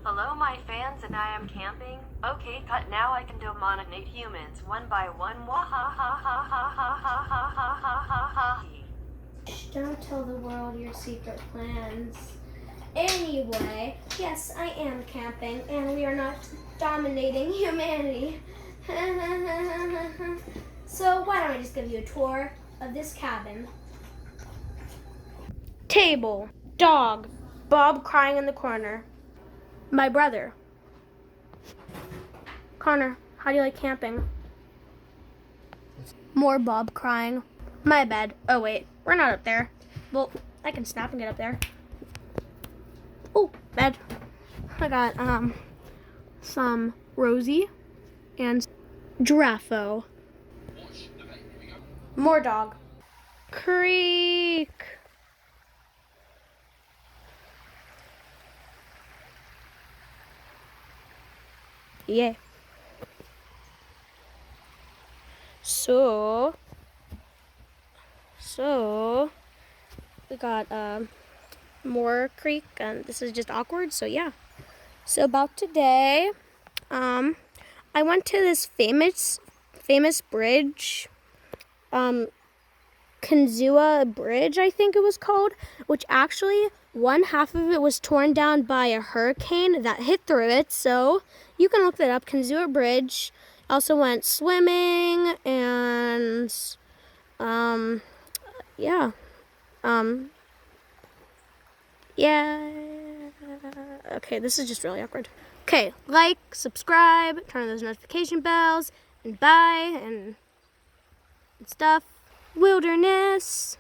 Hello, my fans, and I am camping. Okay, cut. Now I can dominate humans one by one. Wahahahahahahahahaha. Don't tell the world your secret plans. Anyway, yes, I am camping, and we are not dominating humanity. So why don't I just give you a tour of this cabin? Table, dog, Bob crying in the corner. My brother. Connor, how do you like camping? More Bob crying. My bed. Oh wait, we're not up there. Well, I can snap and get up there. Oh, bed. I got some Rosie and Giraffo. More dog. Creek. Yeah. So we got more creek, and this is just awkward. So yeah. So about today, I went to this famous bridge, Kanzua Bridge, I think it was called, which actually one half of it was torn down by a hurricane that hit through it. So you can look that up, Kanzua Bridge. Also went swimming and yeah. Yeah. Okay, this is just really awkward. Okay, like, subscribe, turn on those notification bells, and bye, and stuff. Wilderness.